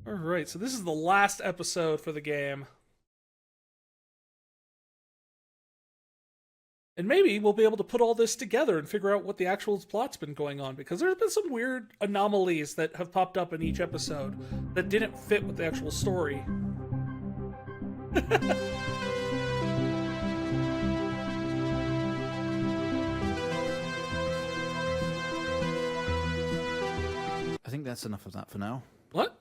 Alright, so this is the last episode for the game. And maybe we'll be able to put all this together and figure out what the actual plot's been going on, because there's been some weird anomalies that have popped up in each episode that didn't fit with the actual story. I think that's enough of that for now. What?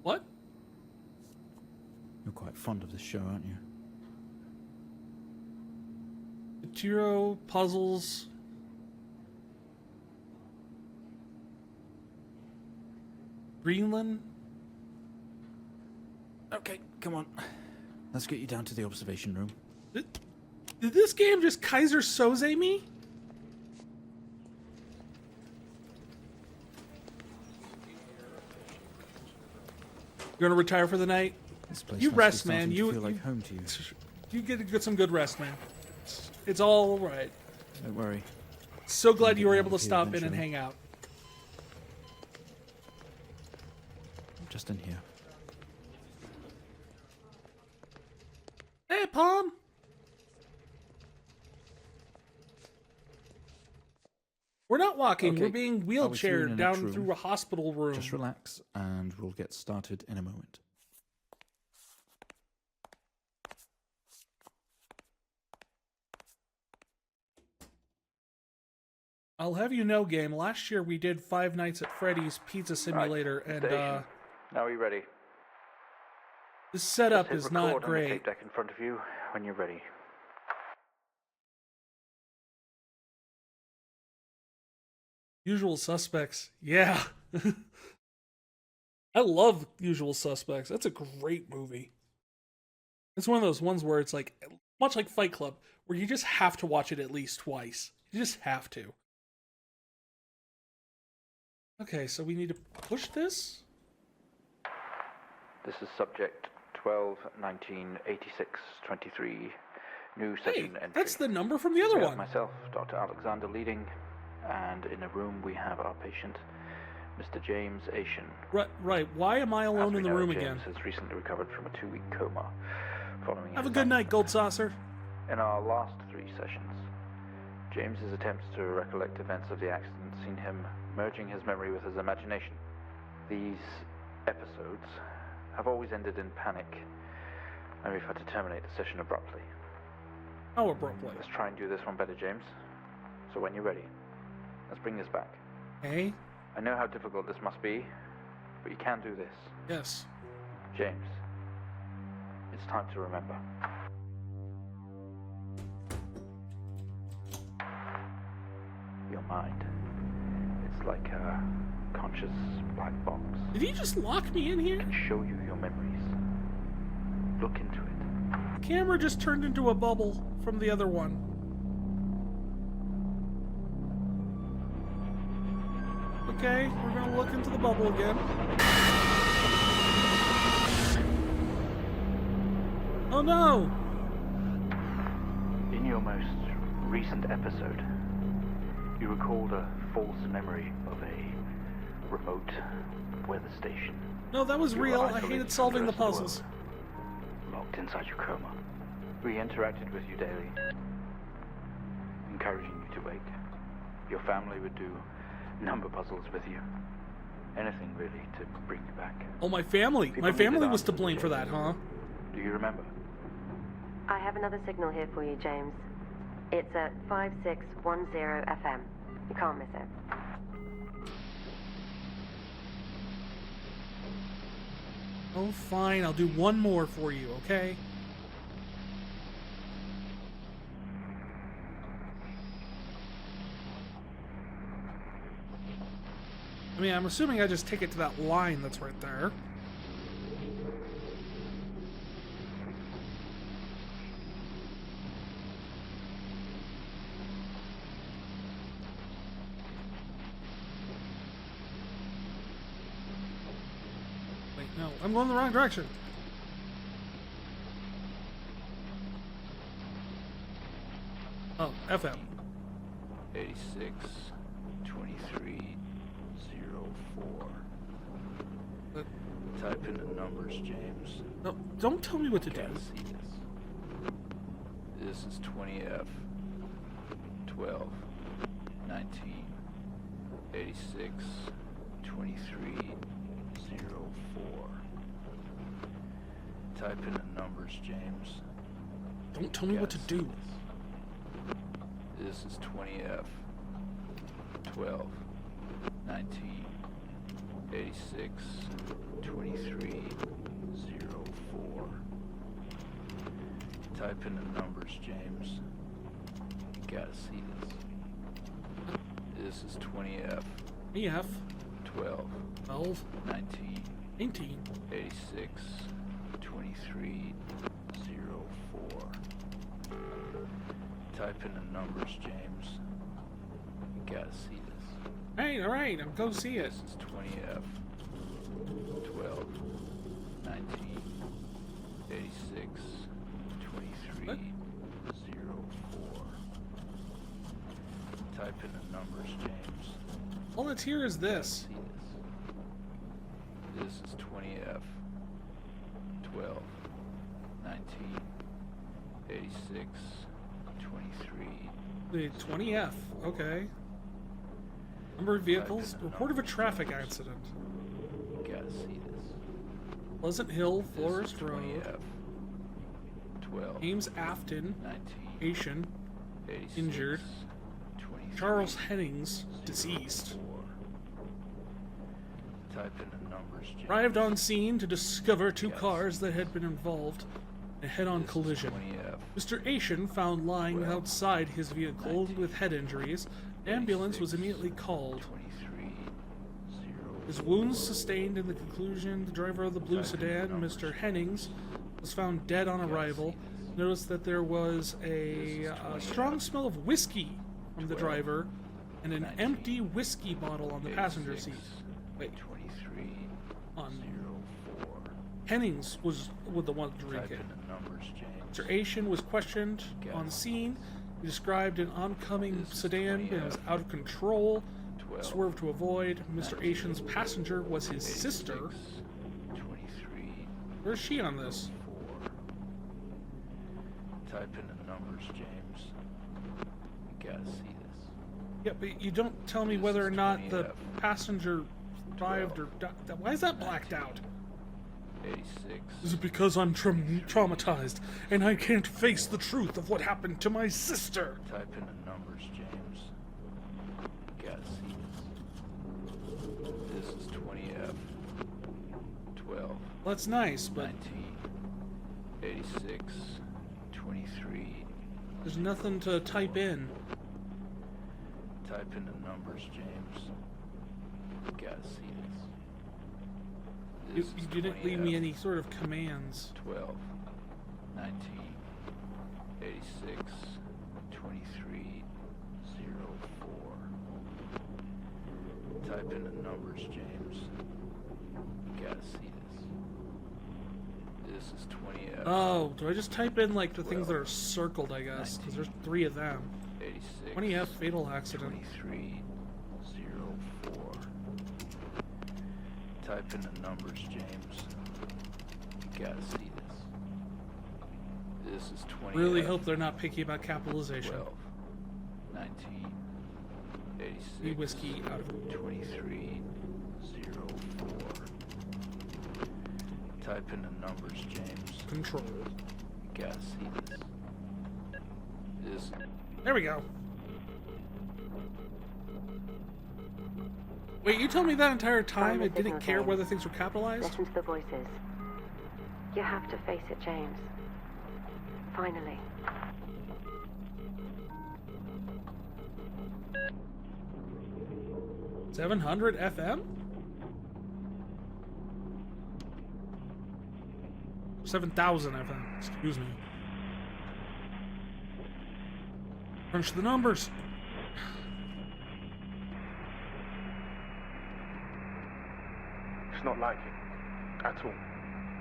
What? You're quite fond of this show, aren't you? Tiro puzzles. Greenland? Okay, come on. Let's get you down to the observation room. Did this game just Kaiser Soze me? You're gonna retire for the night? This place You must rest, be man. starting to You feel like home to you. You get some good rest, man. It's all right. Don't worry. So glad you were get able to out of here stop in and eventually. hang out. Just in here. Hey, Palm. We're not walking. Okay. We're being Are we through in wheelchaired the down next room? through a hospital room. Just relax, and we'll get started in a moment. I'll have you know, game. Last year we did Five Nights at Freddy's Pizza Simulator, and Station. Now are you ready? this setup Just hit is not record on the great. tape deck in front of you when you're ready. Usual Suspects. Yeah. I love Usual Suspects. That's a great movie. It's one of those ones where it's like, much like Fight Club, where you just have to watch it at least twice. You just have to. Okay, so we need to push this? This is subject 12, 19, 86, 23. New Hey, session entry. that's the number from the other We have one. myself, Dr. Alexander leading, and in a room we have our patient, Mr. James Asian. Right. Why am I As alone we in the know, room James again? has recently recovered from a 2-week coma following Have a his good night, accident. Gold Saucer. In our last 3 sessions, James's attempts to recollect events of the accident seen him merging his memory with his imagination. These episodes have always ended in panic, and we've had to terminate the session abruptly. How abruptly. Let's try and do this one better, James. So when you're ready, let's bring this back. Hey? I know how difficult this must be, but you can do this. Yes. James, it's time to remember. Your mind. It's like a conscious black box. Did he just lock me in It here? can show you your memories. Look into it. The camera just turned into a bubble from the other one. Okay, we're gonna look into the bubble again. Oh no! In your most recent episode, you recalled a false memory of a remote weather station. No, that was You were real. I isolated hated from solving the rest of puzzles. world, locked inside your coma. We interacted with you daily, encouraging you to wake. Your family would do number puzzles with you. Anything really to bring you back. Oh, my family. People My family needed was to answers, blame for James. that, huh? Do you remember? I have another signal here for you, James. It's at 5610 FM. You can't miss it. Oh, fine. I'll do one more for you, okay? I mean, I'm assuming I just take it to that line that's right there. Wait, no. I'm going the wrong direction. Oh, FM. 86 23 04. But, Type in the numbers, James. no, don't tell me what to do. Gotta see this. This is 20F 12 19 86 23 04. Type in the numbers, James. Don't tell me what to Gotta see do. This is 20F 12 19 86 23 04. Type in the numbers, James. You gotta see this. This is 20F EF 12 12 19 19. 86 23 04. Type in the numbers, James. You gotta see this. All right, I'm go see it. This is 20F 12 19 86 23 What? 04. Type in the numbers, James. All that's here is this. See this. This is 20F 12 19 86 23. The 20F. Okay. Number of vehicles. Report of a traffic accident. You gotta see this. Pleasant Hill, This Forest is Road. 20F 12 Ames Afton, 19 Asian, 86 injured. 23 Charles Hennings, deceased. 04. Type in the numbers, James. Arrived on scene to discover two Yes. cars that had been involved in a head-on This is collision. 20F Mr. Asian found lying 12, outside his vehicle 19, with head injuries. An ambulance was 86, immediately called. 23 His wounds sustained in the conclusion, the driver of the blue Type in the sedan, numbers, Mr. Hennings, was found dead on arrival. Noticed that there was a This is strong 20F smell of whiskey from the 12, driver and an 19, empty whiskey bottle on the passenger 86, seat. Wait, 23 on 04. Hennings was the one to drink Type it. in the numbers, James. Mr. Asian was questioned Yes. on scene. He described an oncoming This is sedan that was 20F out of control. 12, Swerved to avoid. Mr. 19, Asian's passenger was his 86, sister. 23 Where's she on this? 04. Type in the numbers, James. You gotta see this. Yeah, but you don't tell me This whether or is not the 20F. passenger survived or 12, died. Why is that blacked out? 86 Is it because I'm traumatized and I can't face the truth of what happened to my sister? Type in the numbers, James. You gotta see this. This is 20F 12 Well, that's nice, but 19 86 23. there's nothing to type in. Type in the numbers, James. You gotta see this. You, This you is didn't leave me 20F any sort of commands. 12 19 86 23 04. Type in the numbers, James. You gotta see this. This is 20F Oh, do I just type in like the things that are circled, I guess? Because there's 3 of them. 86 20F fatal accident. 23 04. Type in the numbers, James. You gotta see this. This is 20. Really hope they're not picky about capitalization. 12 19 86 The whiskey out of 23 04. Type in the numbers, James. control. You gotta see this. This There we go. Wait, you told me that entire time it didn't care whether things were capitalized? Listen to the voices. You have to face it, James. Finally. $700 FM? 7,000 FM, excuse me. Crunch the numbers. It's not like it, at all.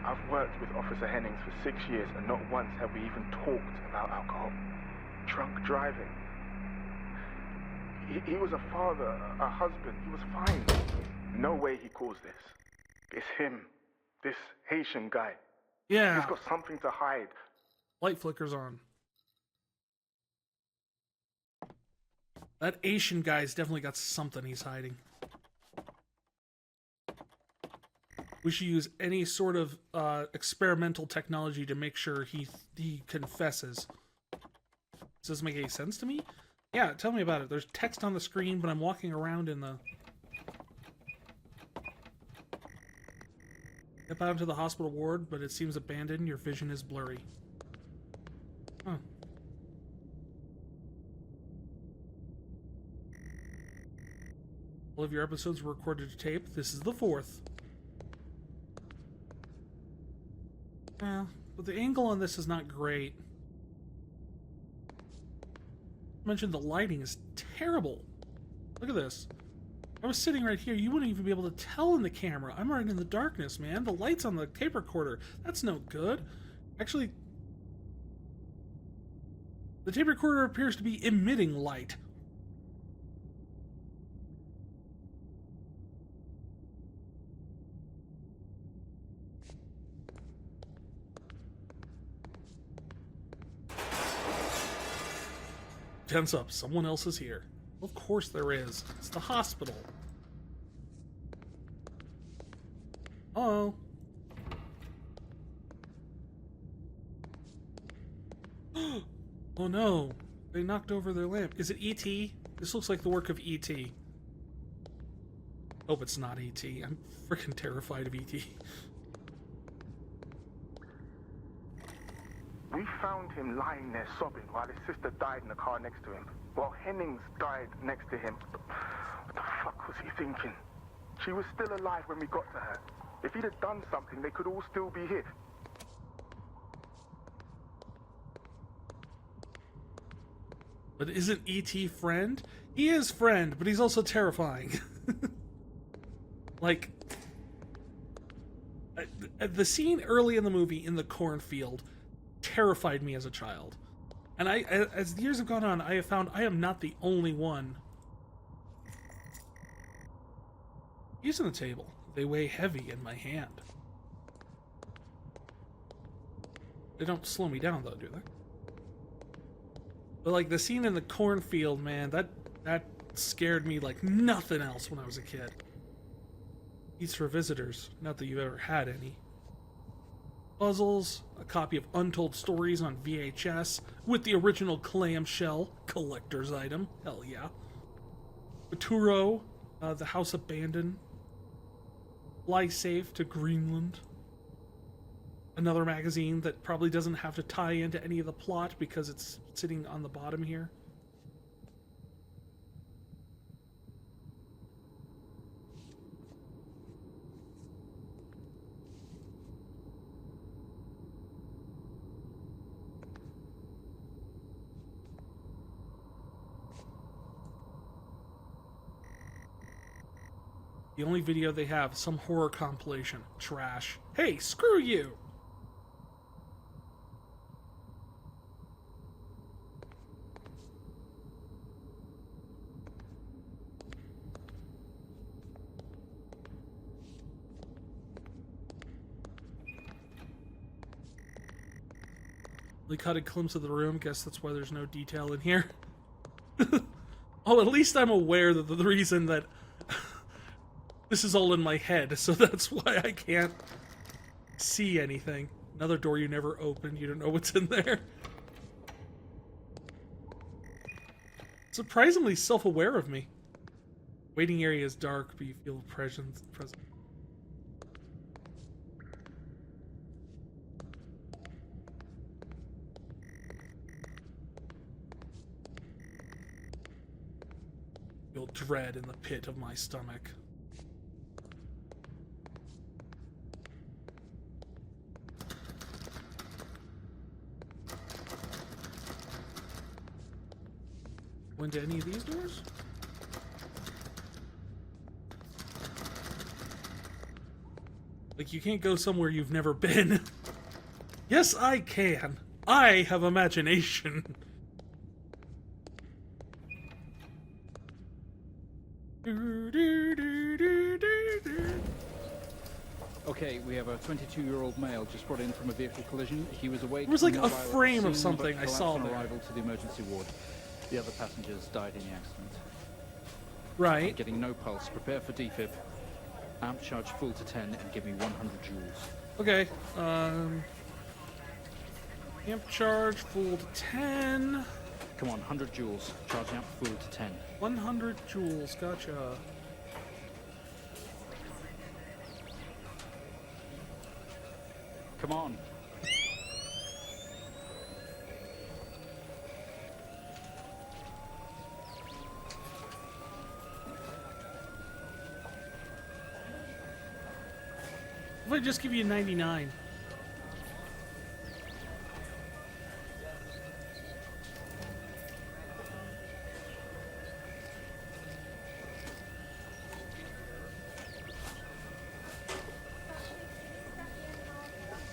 I've worked with Officer Hennings for 6 years and not once have we even talked about alcohol. Drunk driving. He was a father, a husband. He was fine. No way he caused this. It's him. This Haitian guy. Yeah. He's got something to hide. Light flickers on. That Asian guy's definitely got something he's hiding. We should use any sort of experimental technology to make sure he confesses. Does this make any sense to me? Yeah, tell me about it. There's text on the screen, but I'm walking around in the... Step out into the hospital ward, but it seems abandoned. Your vision is blurry. Huh. All of your episodes were recorded to tape. This is the 4th. Yeah, but the angle on this is not great. I mentioned the lighting is terrible. Look at this. I was sitting right here. You wouldn't even be able to tell in the camera. I'm right in the darkness, man. The light's on the tape recorder. That's no good. Actually, the tape recorder appears to be emitting light. Tense up. Someone else is here. Of course there is. It's the hospital. Oh. Oh no. They knocked over their lamp. Is it E.T.? This looks like the work of E.T. Hope it's not E.T. I'm freaking terrified of E.T. We found him lying there sobbing while his sister died in the car next to him. While Hennings died next to him. What the fuck was he thinking? She was still alive when we got to her. If he'd have done something, they could all still be here. But isn't E.T. friend? He is friend, but he's also terrifying. Like, the scene early in the movie in the cornfield terrified me as a child. And as the years have gone on, I have found I am not the only one. Using the table. They weigh heavy in my hand. They don't slow me down, though, do they? But, like, the scene in the cornfield, man, that scared me like nothing else when I was a kid. Eats for visitors. Not that you've ever had any. Puzzles, a copy of Untold Stories on VHS with the original clamshell collector's item. Hell yeah. Baturo, The House Abandoned. Fly Safe to Greenland. Another magazine that probably doesn't have to tie into any of the plot because it's sitting on the bottom here. The only video they have, some horror compilation. Trash. Hey, screw you! They caught a glimpse of the room. Guess that's why there's no detail in here. Oh, at least I'm aware that the reason that this is all in my head, so that's why I can't see anything. Another door you never opened. You don't know what's in there. Surprisingly self-aware of me. Waiting area is dark, but you feel presence. Feel dread in the pit of my stomach. Go into any of these doors? Like, you can't go somewhere you've never been. Yes, I can. I have imagination. Do, do, do, do, do, do. Okay, we have a 22-year-old male just brought in from a vehicle collision. He was awake. There was like and a mobile at the frame of scene, something but I collapsed saw on there. arrival to the emergency ward. The other passengers died in the accident. Right. Getting no pulse. Prepare for defib. Amp charge full to 10 and give me 100 joules. Okay. Amp charge full to 10. Come on, 100 joules. Charge amp full to 10. 100 joules. Gotcha. Come on. If I just give you 99.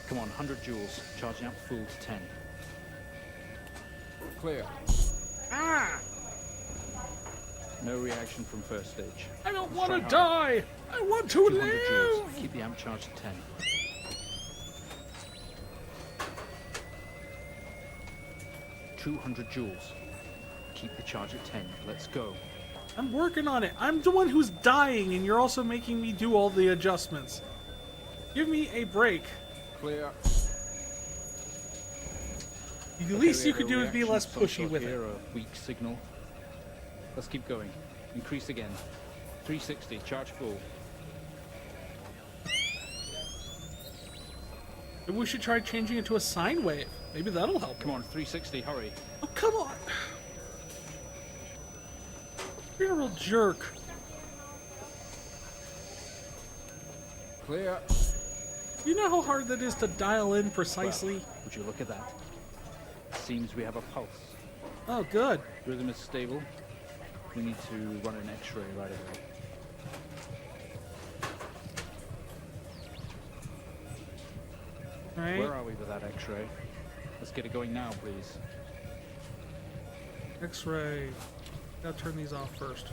Come on, 100 joules. Charging up full to 10. Clear. Ah! No reaction from first stage. I don't want to Try hard. die! I want to 200 joules. live! Keep the amp charged at 10. $200 Keep the charge at 10. Let's go. I'm working on it. I'm the one who's dying, and you're also making me do all the adjustments. Give me a break. Clear. The least you could do is be less pushy with it. Here, a weak signal. Let's keep going. Increase again. 360. Charge full. Maybe we should try changing it to a sine wave. Maybe that'll help. Come on, 360. Hurry. Oh, come on! You're a real jerk. Clear. You know how hard that is to dial in precisely? Well, would you look at that? Seems we have a pulse. Oh, good. Rhythm is stable. We need to run an X-ray right away. Right. Where are we with that X-ray? Let's get it going now, please. X-ray. Gotta turn these off first.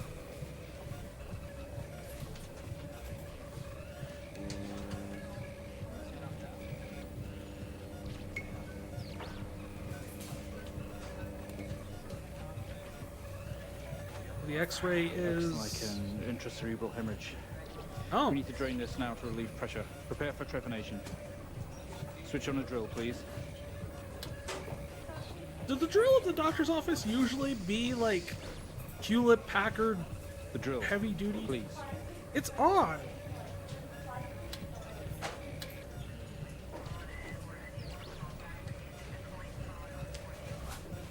The X-ray is... Looks like an intracerebral hemorrhage. Oh, We need to drain this now to relieve pressure. Prepare for trepanation. Switch on a drill, please. did the drill at the doctor's office usually be like Hewlett-Packard The drill. heavy duty? Please. It's on.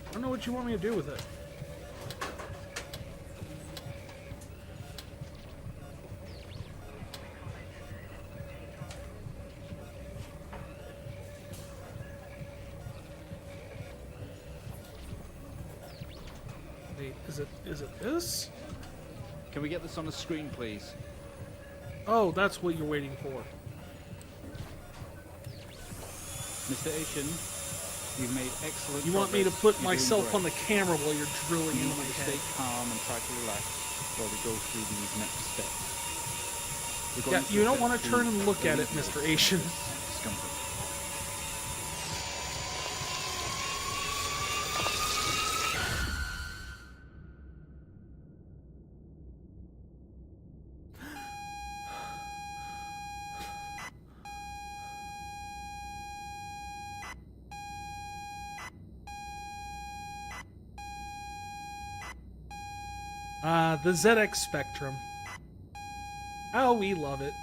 I don't know what you want me to do with it. Wait, is it this? Can we get this on the screen, please? Oh, that's what you're waiting for. Mr. Asian, you've made excellent You want me to put progress. You're doing myself great. on the camera while you're drilling You into need my to head. stay calm and try to relax while we go through these next steps. We're Yeah, going you don't step want to two, turn and look at it, relieve Mr. Asian. discomfort. The ZX Spectrum. Oh, we love it.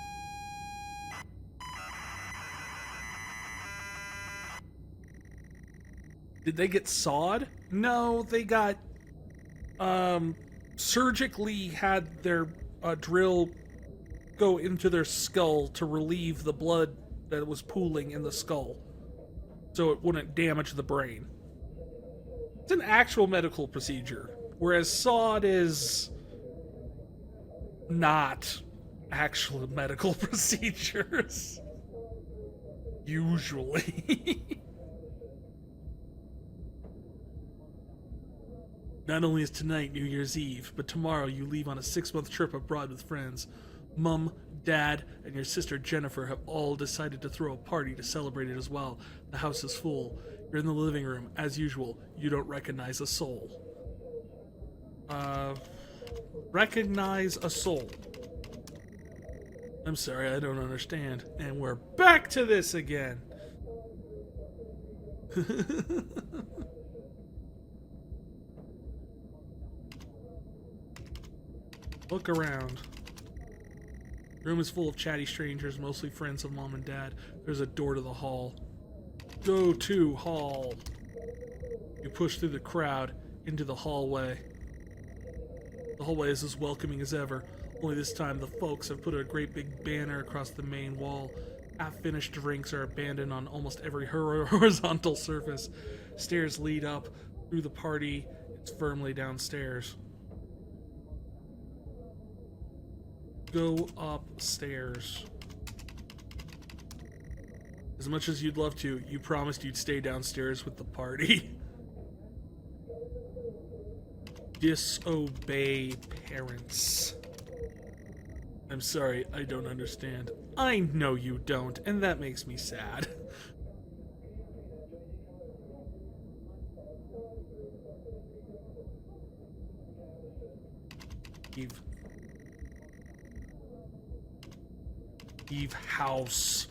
Did they get sawed? No, they got surgically had their drill go into their skull to relieve the blood that was pooling in the skull, so it wouldn't damage the brain. It's an actual medical procedure, whereas sawed is not actual medical procedures. Usually. Not only is tonight New Year's Eve, but tomorrow you leave on a 6-month trip abroad with friends. Mum, Dad, and your sister Jennifer have all decided to throw a party to celebrate it as well. The house is full. You're in the living room. As usual, you don't recognize a soul. Recognize a soul. I'm sorry, I don't understand. And we're back to this again. Look around. The room is full of chatty strangers, mostly friends of Mom and Dad. There's a door to the hall. Go to hall. You push through the crowd into the hallway. The hallway is as welcoming as ever, only this time the folks have put a great big banner across the main wall. Half-finished drinks are abandoned on almost every horizontal surface. Stairs lead up through the party. It's firmly downstairs. Go upstairs. As much as you'd love to, you promised you'd stay downstairs with the party. Disobey parents. I'm sorry, I don't understand. I know you don't, and that makes me sad. Leave house.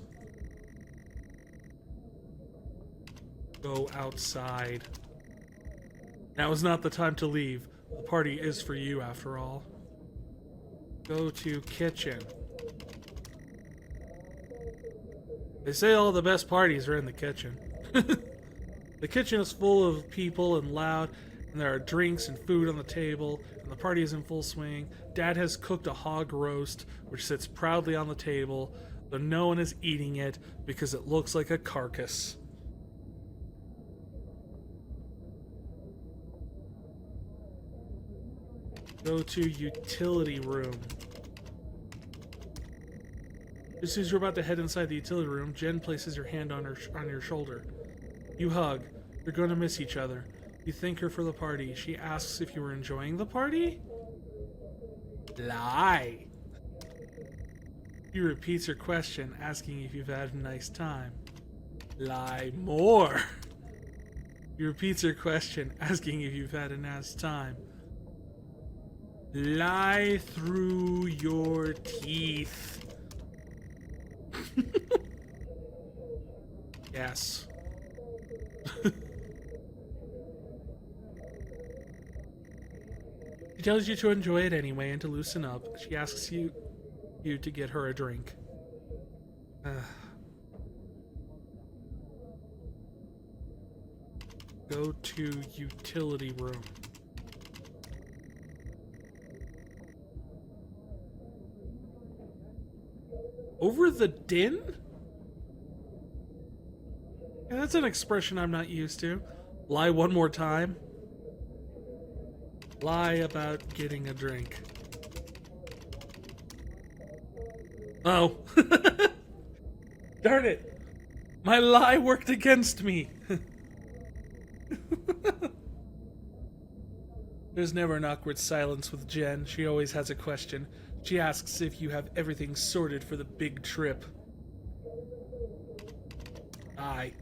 Go outside. Now is not the time to leave. The party is for you, after all. Go to kitchen. They say all the best parties are in the kitchen. The kitchen is full of people and loud, and there are drinks and food on the table, and the party is in full swing. Dad has cooked a hog roast, which sits proudly on the table, though no one is eating it because it looks like a carcass. Go to utility room. Just as you're about to head inside the utility room, Jen places her hand on your shoulder. You hug. You're going to miss each other. You thank her for the party. She asks if you were enjoying the party? Lie. She repeats her question, asking if you've had a nice time. Lie more. He repeats her question, asking if you've had a nice time. Lie through your teeth. Yes. She tells you to enjoy it anyway and to loosen up. She asks you to get her a drink. Go to utility room. Over the din? Yeah, that's an expression I'm not used to. Lie one more time. Lie about getting a drink. Oh. Darn it. My lie worked against me. There's never an awkward silence with Jen. She always has a question. She asks if you have everything sorted for the big trip. Aye.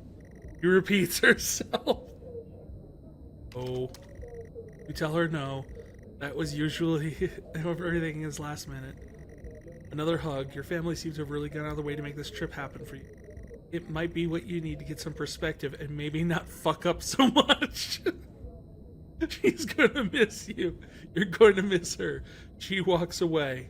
She repeats herself. Oh. You tell her no. That was usually everything is last minute. Another hug. Your family seems to have really gone out of the way to make this trip happen for you. It might be what you need to get some perspective and maybe not fuck up so much. She's gonna miss you. You're going to miss her. She walks away.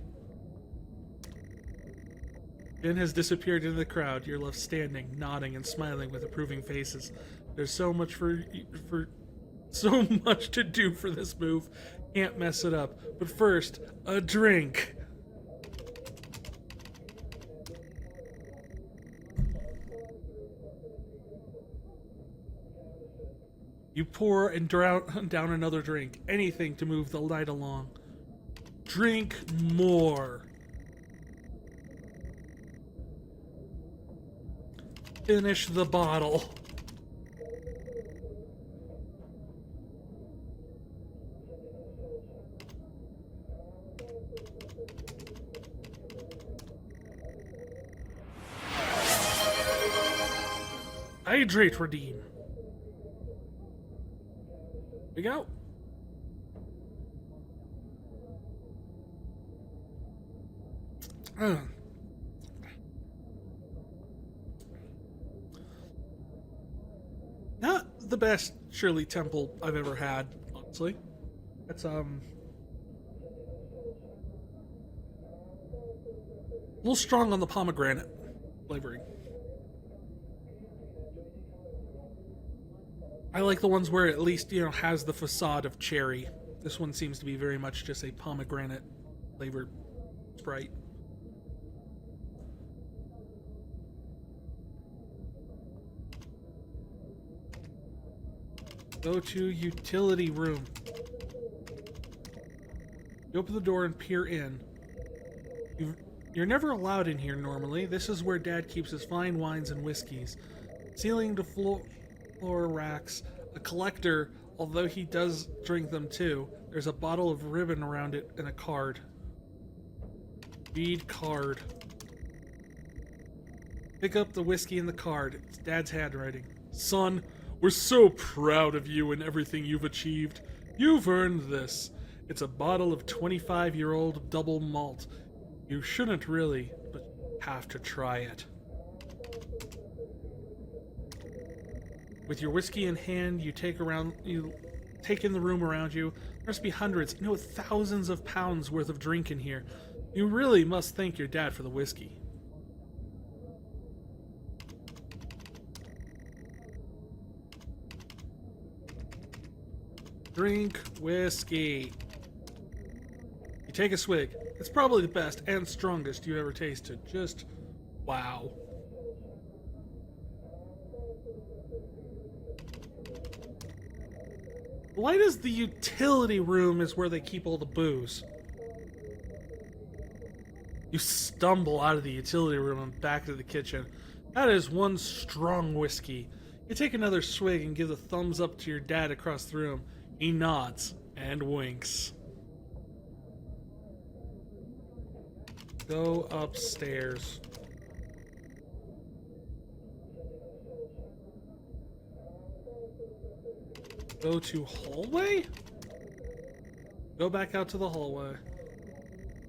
Jen has disappeared into the crowd. You're left standing, nodding and smiling with approving faces. There's so much so much to do for this move. Can't mess it up. But first, a drink. You pour and down another drink. Anything to move the night along. Drink more. Finish the bottle. Hydrate redeem. Here we go. Not the best Shirley Temple I've ever had, honestly. It's a little strong on the pomegranate flavoring. I like the ones where at least, you know, has the facade of cherry. This one seems to be very much just a pomegranate flavored Sprite. Go to utility room. You open the door and peer in. You're never allowed in here normally. This is where Dad keeps his fine wines and whiskeys. Ceiling to floor racks. A collector, although he does drink them too. There's a bottle of ribbon around it and a card. Read card. Pick up the whiskey and the card. It's Dad's handwriting. Son, we're so proud of you and everything you've achieved. You've earned this. It's a bottle of 25-year-old double malt. You shouldn't really, but have to try it. With your whiskey in hand, you take in the room around you. There must be hundreds, no, thousands of pounds worth of drink in here. You really must thank your dad for the whiskey. Drink whiskey. You take a swig. It's probably the best and strongest you ever tasted. Just wow. Why does the utility room is where they keep all the booze? You stumble out of the utility room and back to the kitchen. That is one strong whiskey. You take another swig and give a thumbs up to your dad across the room. He nods and winks. Go upstairs. Go to hallway? Go back out to the hallway.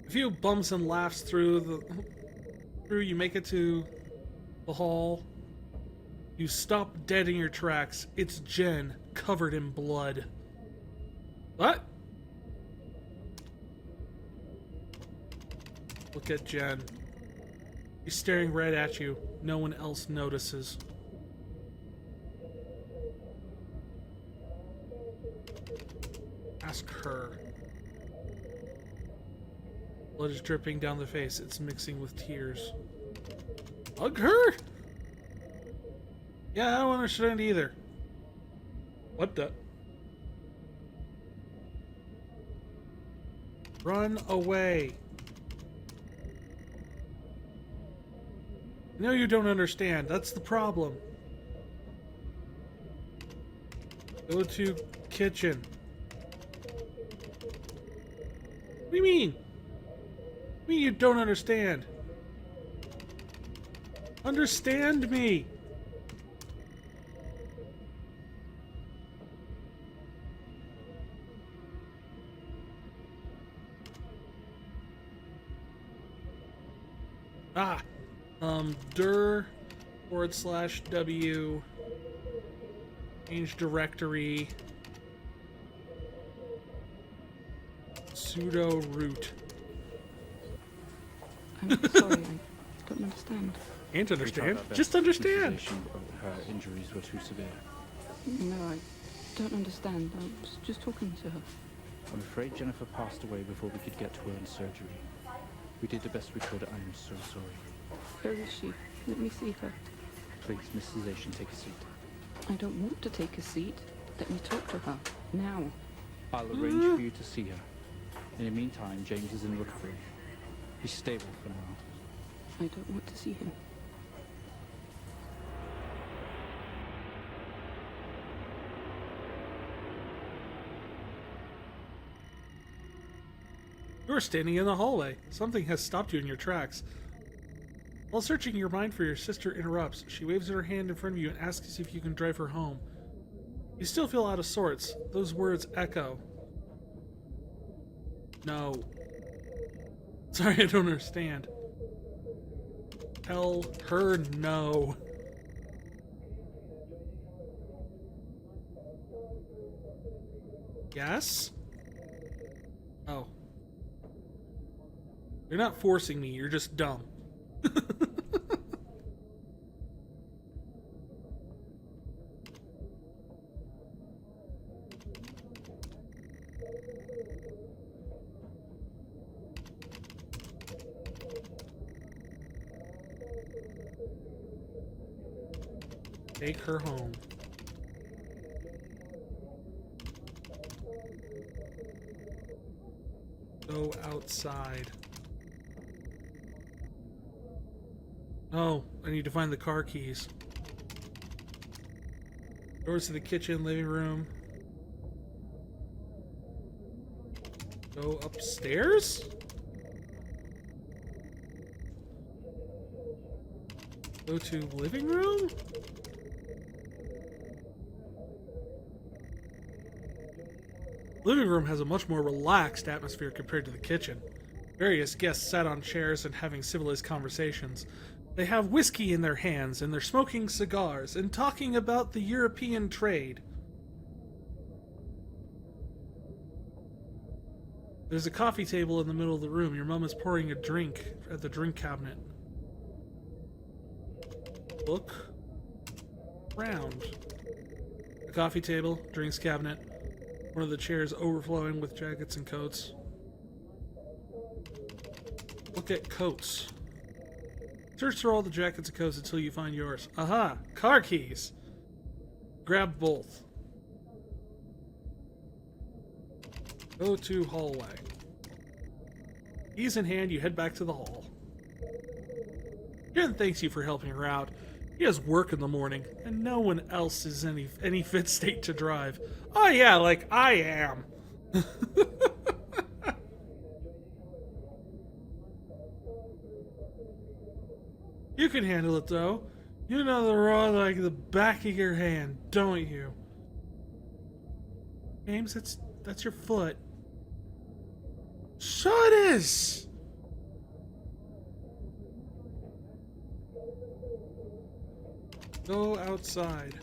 A few bumps and laughs through you make it to the hall. You stop dead in your tracks. It's Jen, covered in blood. What? Look at Jen. She's staring right at you. No one else notices. Ask her. Blood is dripping down the face. It's mixing with tears. Hug her? Yeah, I don't understand either. What the? Run away. No, you don't understand. That's the problem. Go to kitchen. What do you mean? What do you mean you don't understand? Understand me. dir /w change directory sudo root. I'm sorry, I don't understand. Can't understand. We tried Just our best. understand. Mrs. Asian, her injuries were too severe. No, I don't understand. I was just talking to her. I'm afraid Jennifer passed away before we could get to her in surgery. We did the best we could. I am so sorry. Where is she? Let me see her. Please, Mrs. Asian, take a seat. I don't want to take a seat. Let me talk to her. Now. I'll arrange for you to see her. In the meantime, James is in recovery. He's stable for now. I don't want to see him. You're standing in the hallway. Something has stopped you in your tracks. While searching your mind for your sister interrupts. She waves her hand in front of you and asks if you can drive her home. You still feel out of sorts. Those words echo. No. Sorry, I don't understand. Tell her no. Yes? Oh. You're not forcing me, you're just dumb. Take her home. Go outside. Oh, I need to find the car keys. Doors to the kitchen, living room. Go upstairs? Go to living room? Living room has a much more relaxed atmosphere compared to the kitchen. Various guests sat on chairs and having civilized conversations. They have whiskey in their hands and they're smoking cigars and talking about the European trade. There's a coffee table in the middle of the room. Your mom is pouring a drink at the drink cabinet. Look round. A coffee table, drinks cabinet. One of the chairs overflowing with jackets and coats. Look at coats. Search through all the jackets and coats until you find yours. Aha! Car keys! Grab both. Go to hallway. Keys in hand, you head back to the hall. Jen thanks you for helping her out. He has work in the morning, and no one else is any fit state to drive. Oh yeah, like I am. You can handle it though. You know the road like the back of your hand, don't you? James, that's your foot. So it is. Go outside.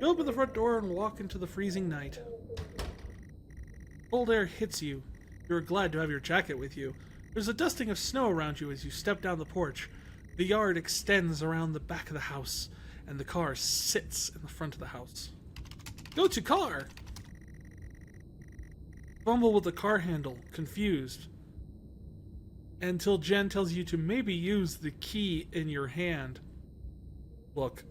You open the front door and walk into the freezing night. Cold air hits you. You are glad to have your jacket with you. There's a dusting of snow around you as you step down the porch. The yard extends around the back of the house, and the car sits in the front of the house. Go to car! Fumble with the car handle, confused. Until Jen tells you to maybe use the key in your hand. Look,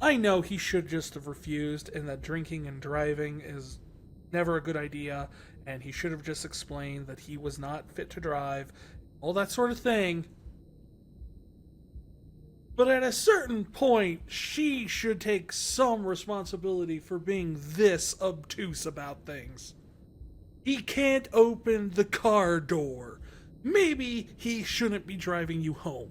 I know he should just have refused, and that drinking and driving is never a good idea, and he should have just explained that he was not fit to drive, all that sort of thing. But at a certain point, she should take some responsibility for being this obtuse about things. He can't open the car door. Maybe he shouldn't be driving you home.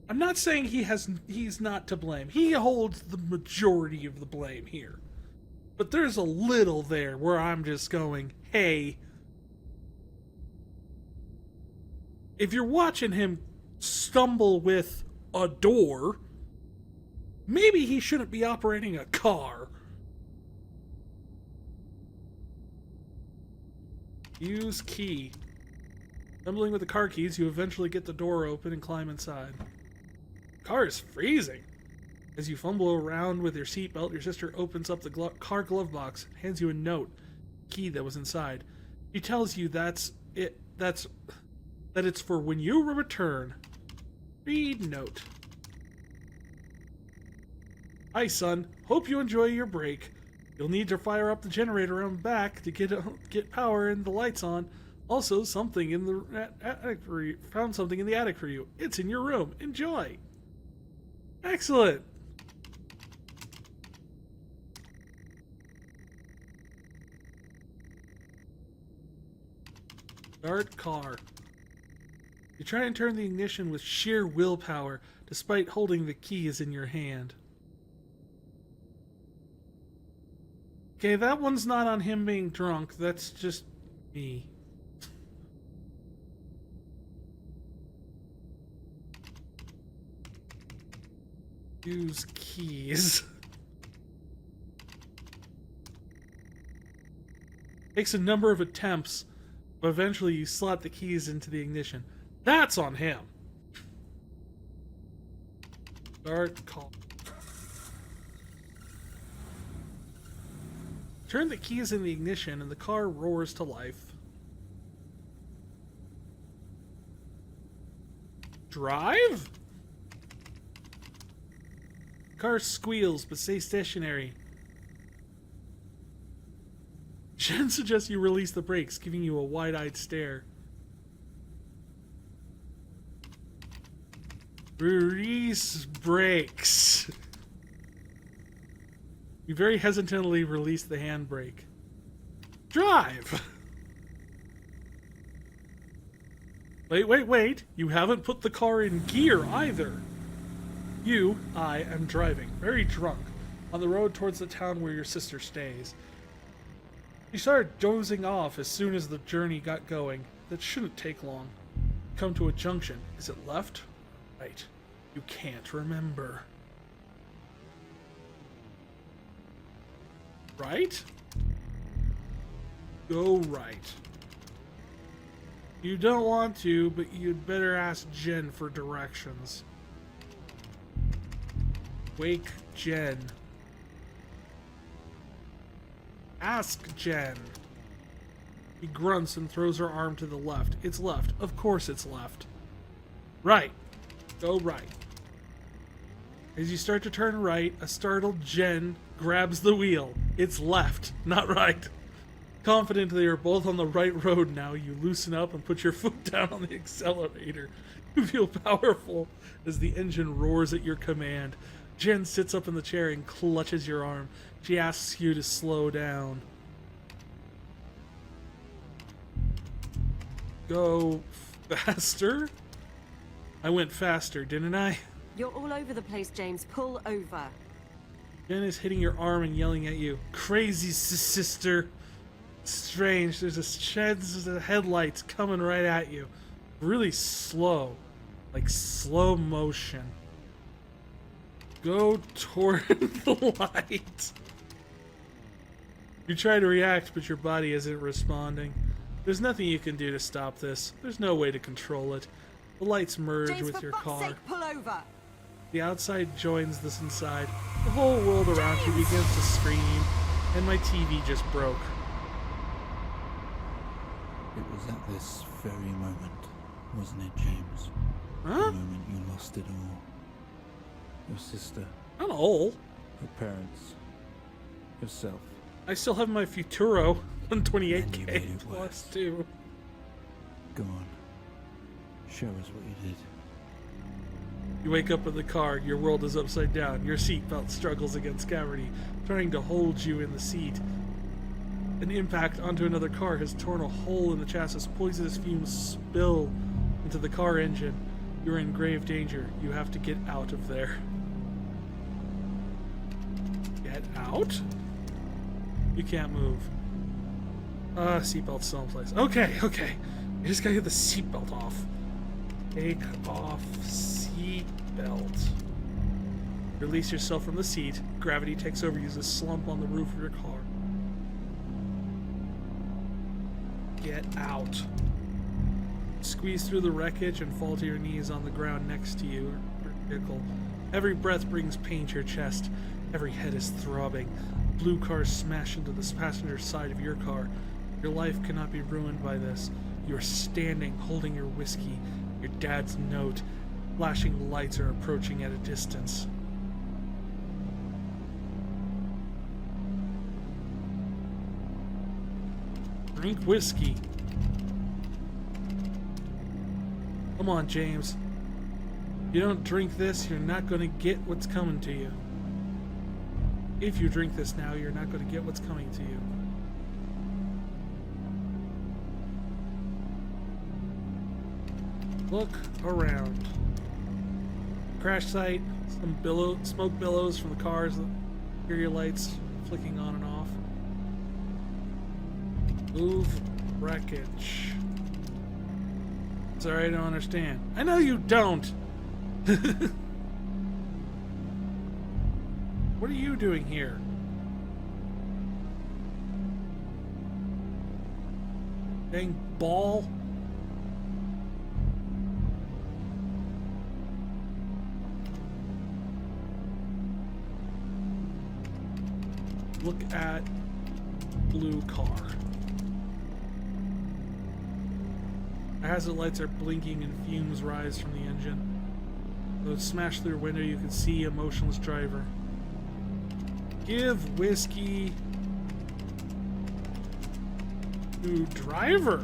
I'm not saying he's not to blame. He holds the majority of the blame here. But there's a little there where I'm just going, hey, if you're watching him stumble with a door, maybe he shouldn't be operating a car. Use key. Fumbling with the car keys, you eventually get the door open and climb inside. The car is freezing. As you fumble around with your seatbelt, your sister opens up the car glove box, hands you a note, key that was inside. She tells you that it's for when you return. Read note. Hi, son. Hope you enjoy your break. You'll need to fire up the generator around back to get power and the lights on. Also, something in the attic for you. Found something in the attic for you. It's in your room. Enjoy. Excellent. Start car. You try and turn the ignition with sheer willpower, despite holding the keys in your hand. Okay, that one's not on him being drunk. That's just me. Use keys. Takes a number of attempts, but eventually you slot the keys into the ignition. That's on him. Start call. Turn the keys in the ignition and the car roars to life. Drive? Car squeals, but stay stationary. Jen suggests you release the brakes, giving you a wide-eyed stare. Release brakes. You very hesitantly release the handbrake. Drive! Wait. You haven't put the car in gear either. I am driving, very drunk, on the road towards the town where your sister stays. You started dozing off as soon as the journey got going. That shouldn't take long. Come to a junction. Is it left? Right. You can't remember. Right? Go right. You don't want to, but you'd better ask Jen for directions. Wake Jen. Ask Jen. He grunts and throws her arm to the left. It's left. Of course it's left. Right. Go right. As you start to turn right, a startled Jen grabs the wheel. It's left, not right. Confident they are both on the right road now, you loosen up and put your foot down on the accelerator. You feel powerful as the engine roars at your command. Jen sits up in the chair and clutches your arm. She asks you to slow down. Go faster? I went faster, didn't I? You're all over the place, James. Pull over. Jen is hitting your arm and yelling at you. Crazy sister. Strange. There's a sheds of headlights coming right at you. Really slow. Like slow motion. Go toward the light. You try to react, but your body isn't responding. There's nothing you can do to stop this. There's no way to control it. The lights merge James, with your for fuck's car. sake, pull over. The outside joins this inside. The whole world around you begins to scream, and my TV just broke. It was at this very moment, wasn't it, James? Huh? The moment you lost it all. Your sister, Not all. your parents, yourself. I still have my Futuro And you made 128K it plus worse. 2. Go on. Show us what you did. You wake up in the car, your world is upside down, your seatbelt struggles against gravity, trying to hold you in the seat. An impact onto another car has torn a hole in the chassis, poisonous fumes spill into the car engine. You're in grave danger. You have to get out of there. Get out? You can't move. Seatbelt's still in place. Okay. You just gotta get the seatbelt off. Take off seatbelt. Release yourself from the seat. Gravity takes over you as a slump on the roof of your car. Get out. Squeeze through the wreckage and fall to your knees on the ground next to you. Vehicle. Every breath brings pain to your chest. Every head is throbbing. Blue cars smash into the passenger side of your car. Your life cannot be ruined by this. You are standing, holding your whiskey. Your dad's note. Flashing lights are approaching at a distance. Drink whiskey. Come on, James. If you don't drink this, you're not going to get what's coming to you. If you drink this now, you're not going to get what's coming to you. Look around. Crash site, some smoke billows from the cars, the interior lights flicking on and off. Move wreckage. Sorry, I don't understand. I know you don't! What are you doing here? Dang ball. Look at blue car. Hazard lights are blinking and fumes rise from the engine. Though it smashed through a window, you can see a motionless driver. Give whiskey to driver.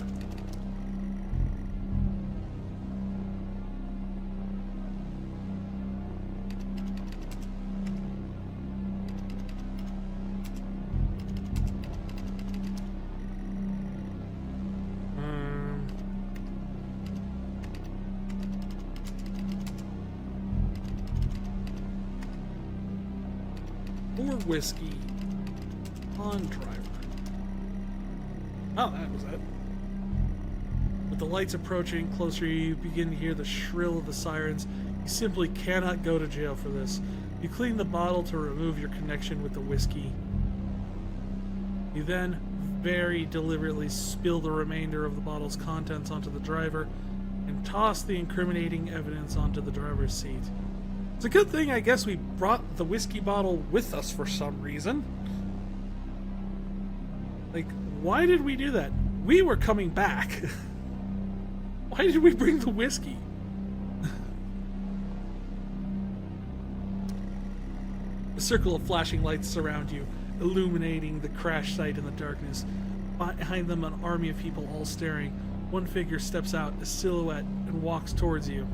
Or whiskey on driver. Oh, that was it. With the lights approaching closer, you begin to hear the shrill of the sirens. You simply cannot go to jail for this. You clean the bottle to remove your connection with the whiskey. You then very deliberately spill the remainder of the bottle's contents onto the driver and toss the incriminating evidence onto the driver's seat. It's a good thing, I guess, we brought the whiskey bottle with us for some reason. Like, why did we do that? We were coming back. Why did we bring the whiskey? A circle of flashing lights surround you, illuminating the crash site in the darkness. Behind them, an army of people all staring. One figure steps out, a silhouette, and walks towards you.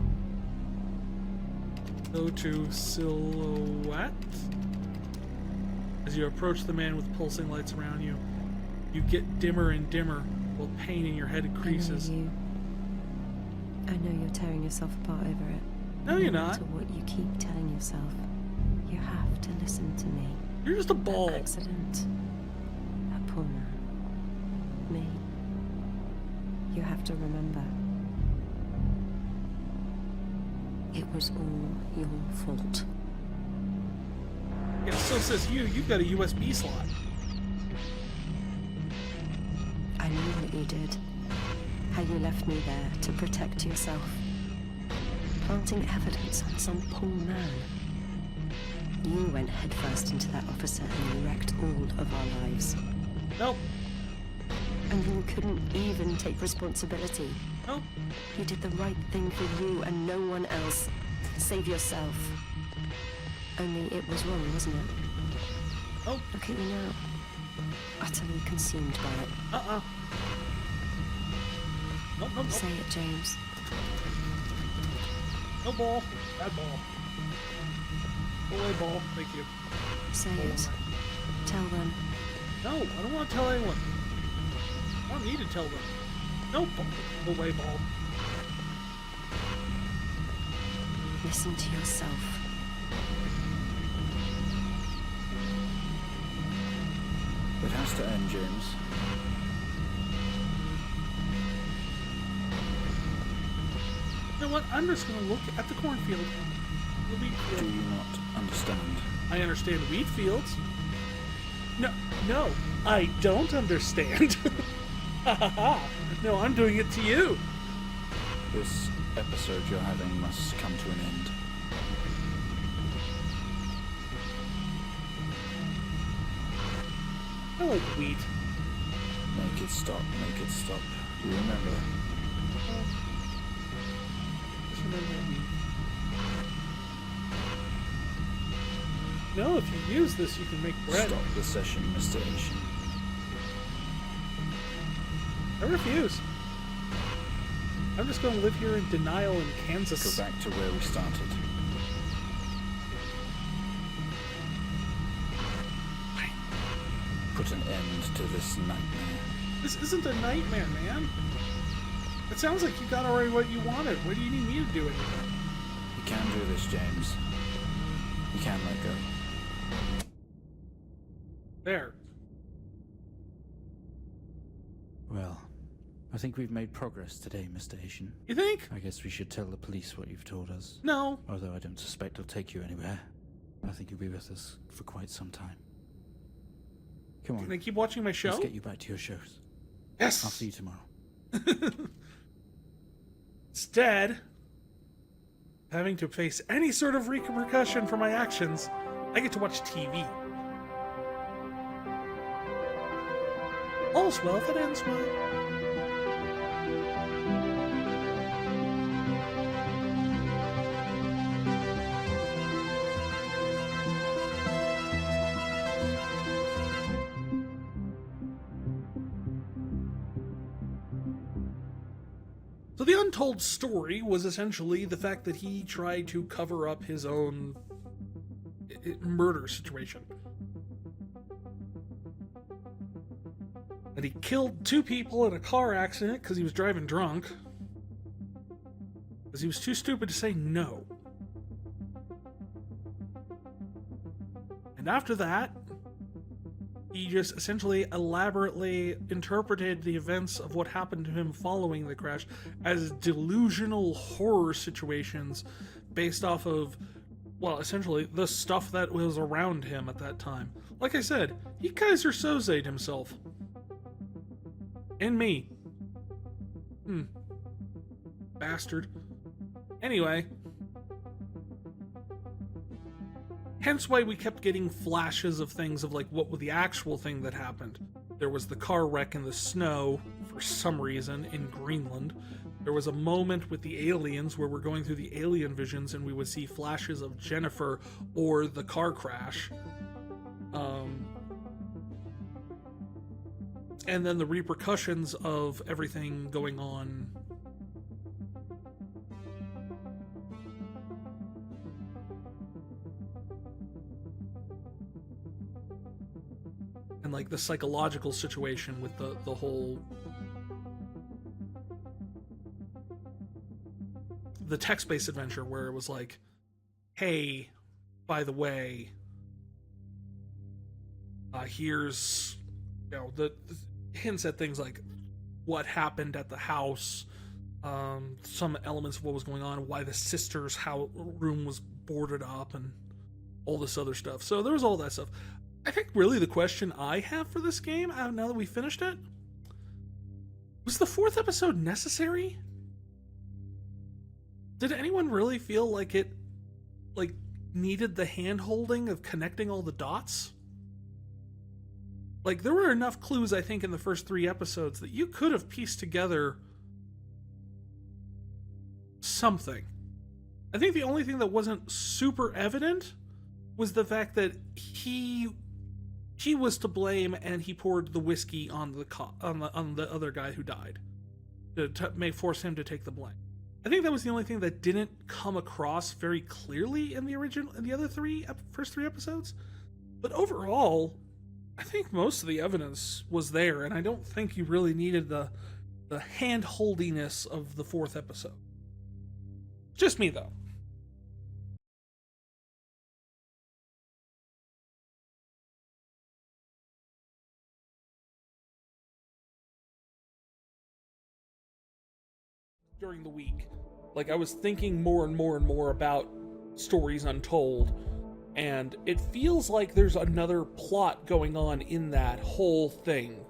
Go to silhouette. As you approach the man with pulsing lights around you, you get dimmer and dimmer while pain in your head increases. I know you're tearing yourself apart over it. No, you're not. No matter what you keep telling yourself, you have to listen to me. You're just a ball. That accident. That poor man. Me. You have to remember. It was all your fault. Yeah, so says you. You've got a USB slot. I know what you did. How you left me there to protect yourself. Planting evidence on some poor man. You went headfirst into that officer and you wrecked all of our lives. Nope. And you couldn't even take responsibility. Nope. You did the right thing for you and no one else. Save yourself. Only it was wrong, wasn't it? Oh. Look at you now. Utterly consumed by it. Nope, nope, nope. Say it, James. No ball. Bad ball. Go away, ball. Thank you. Say Ball it. away. Tell them. No, I don't want to tell anyone. I don't need to tell them. No ball. Go away, ball. Listen to yourself. It has to end, James. You know what? I'm just going to look at the cornfield. The wheat field. Do you not understand? I understand wheat fields. No, I don't understand. No, I'm doing it to you. This episode you're having must come to an end. I like wheat. Make it stop, make it stop. Do you remember? Just remember wheat. No, if you use this, you can make bread. Stop the session, Mr. Asian. I refuse. I'm just going to live here in denial in Kansas. Go back to where we started. Put an end to this nightmare. This isn't a nightmare, man. It sounds like you got already what you wanted. What do you need me to do anything? You can do this, James. You can let go. There. Well, I think we've made progress today, Mr. Asian. You think? I guess we should tell the police what you've told us. No. Although I don't suspect they'll take you anywhere. I think you'll be with us for quite some time. Come on. Can I keep watching my show? Let's get you back to your shows. Yes! I'll see you tomorrow. Instead, having to face any sort of repercussion for my actions, I get to watch TV. All's well that ends well. So the untold story was essentially the fact that he tried to cover up his own murder situation. That he killed 2 people in a car accident because he was driving drunk. Because he was too stupid to say no. And after that, he just essentially elaborately interpreted the events of what happened to him following the crash as delusional horror situations based off of, well, essentially the stuff that was around him at that time. Like I said, he Kaiser Soze'd himself. And me. Bastard. Anyway. Hence why we kept getting flashes of things of like what was the actual thing that happened. There was the car wreck in the snow, for some reason, in Greenland. There was a moment with the aliens where we're going through the alien visions and we would see flashes of Jennifer or the car crash. And then the repercussions of everything going on. And like the psychological situation with the whole, the text-based adventure where it was like, hey, by the way, here's, you know, the hints at things like what happened at the house, some elements of what was going on, why the sister's room was boarded up, and all this other stuff. So there was all that stuff. I think really the question I have for this game, now that we finished it, was the 4th episode necessary? Did anyone really feel like it, like, needed the hand-holding of connecting all the dots? Like, there were enough clues, I think, in the first 3 episodes that you could have pieced together something. I think the only thing that wasn't super evident was the fact that he was to blame and he poured the whiskey on the other guy who died to force him to take the blame. I think that was the only thing that didn't come across very clearly in the other first 3 episodes. But overall, I think most of the evidence was there, and I don't think you really needed the hand-holdiness of the 4th episode. Just me, though. During the week, like, I was thinking more and more and more about Stories Untold, and it feels like there's another plot going on in that whole thing.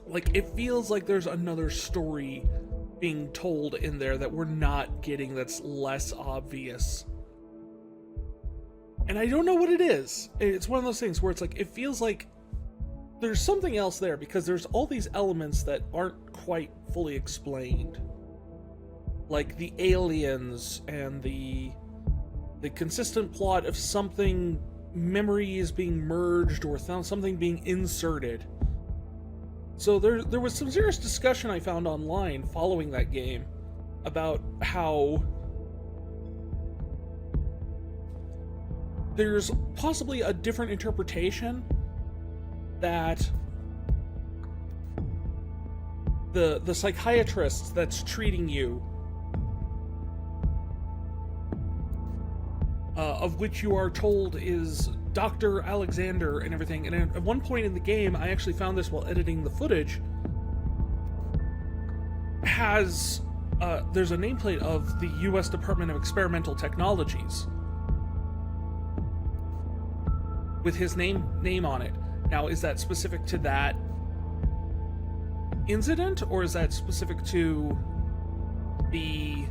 Like, it feels like there's another story being told in there that we're not getting, that's less obvious. And I don't know what it is. It's one of those things where it's like, it feels like there's something else there, because there's all these elements that aren't quite fully explained. Like the aliens and the consistent plot of something, memory is being merged or something being inserted. So there was some serious discussion I found online following that game about how there's possibly a different interpretation that the psychiatrist that's treating you, of which you are told is Dr. Alexander and everything. And at one point in the game, I actually found this while editing the footage, has there's a nameplate of the U.S. Department of Experimental Technologies with his name on it. Now, is that specific to that incident, or is that specific to the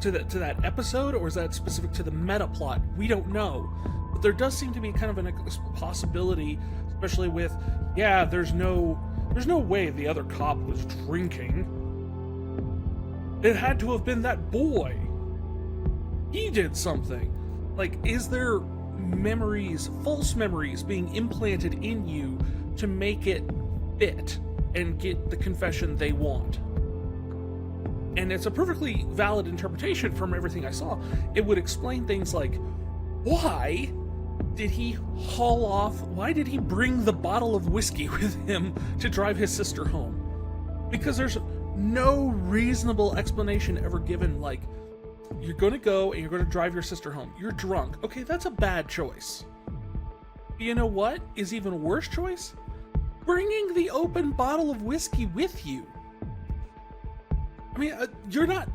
to that episode, or is that specific to the meta plot? We don't know, but there does seem to be kind of a possibility, especially with, yeah, there's no way the other cop was drinking. It had to have been that boy. He did something. Like, is there memories, false memories, being implanted in you to make it fit and get the confession they want? And it's a perfectly valid interpretation from everything I saw. It would explain things like, why did he haul off? Why did he bring the bottle of whiskey with him to drive his sister home? Because there's no reasonable explanation ever given, like, you're going to go and you're going to drive your sister home. You're drunk. Okay, that's a bad choice. You know what is even a worse choice? Bringing the open bottle of whiskey with you. I mean, you're not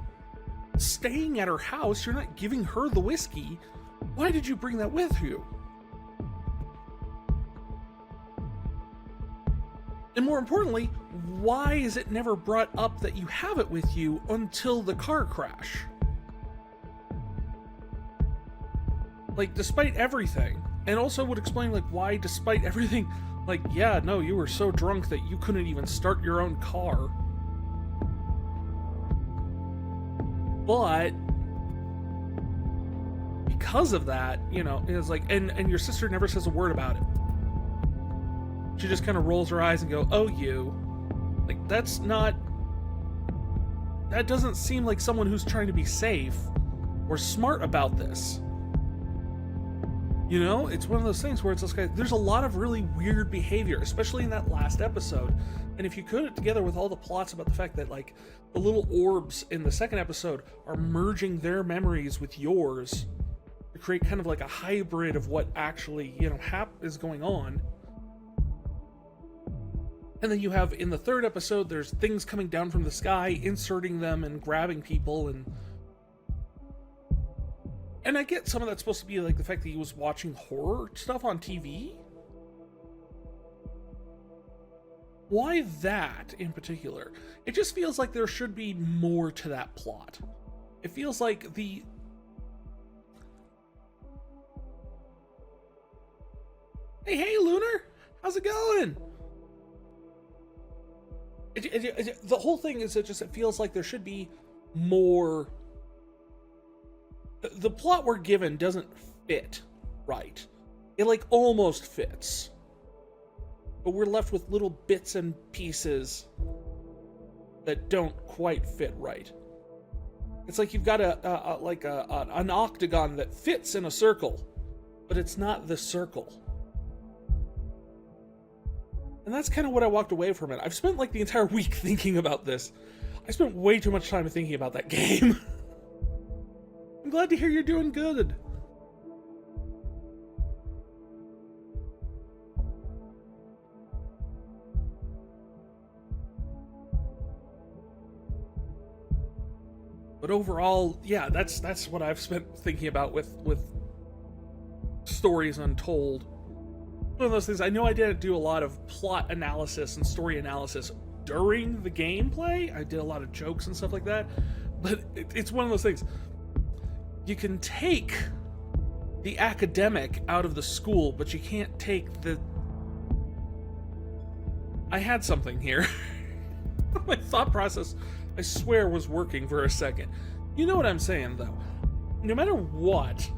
staying at her house. You're not giving her the whiskey. Why did you bring that with you? And more importantly, why is it never brought up that you have it with you until the car crash? Like, despite everything. And also would explain, like, why despite everything, like, yeah, no, you were so drunk that you couldn't even start your own car. But because of that, you know, it's like, and your sister never says a word about it. She just kind of rolls her eyes and go, oh, you. Like, that doesn't seem like someone who's trying to be safe or smart about this. You know, it's one of those things where it's just like, there's a lot of really weird behavior, especially in that last episode. And if you put it together with all the plots about the fact that, like, the little orbs in the second episode are merging their memories with yours to create kind of like a hybrid of what actually, you know, is going on. And then you have in the third episode, there's things coming down from the sky, inserting them and grabbing people, and I get some of that's supposed to be like the fact that he was watching horror stuff on TV. Why that in particular? It just feels like there should be more to that plot. It feels like the... Hey, Lunar! How's it going? The whole thing is it feels like there should be more. The plot we're given doesn't fit right. It like almost fits, but we're left with little bits and pieces that don't quite fit right. It's like you've got an octagon that fits in a circle, but it's not the circle. And that's kind of what I walked away from it. I've spent like the entire week thinking about this. I spent way too much time thinking about that game. I'm glad to hear you're doing good. But overall, yeah, that's what I've spent thinking about with Stories Untold. One of those things, I know I didn't do a lot of plot analysis and story analysis during the gameplay. I did a lot of jokes and stuff like that, but it's one of those things. You can take the academic out of the school, but you can't take the... I had something here. My thought process, I swear, was working for a second. You know what I'm saying, though. No matter what,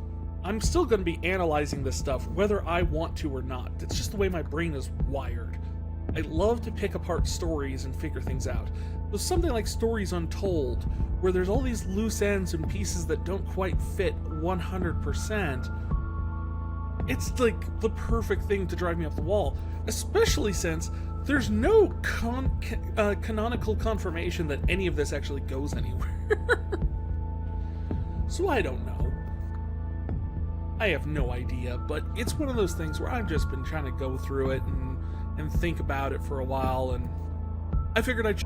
I'm still going to be analyzing this stuff, whether I want to or not. It's just the way my brain is wired. I love to pick apart stories and figure things out. So something like Stories Untold, where there's all these loose ends and pieces that don't quite fit 100%, it's like the perfect thing to drive me up the wall, especially since there's no canonical confirmation that any of this actually goes anywhere. So I don't know. I have no idea, but it's one of those things where I've just been trying to go through it and think about it for a while, and I figured I'd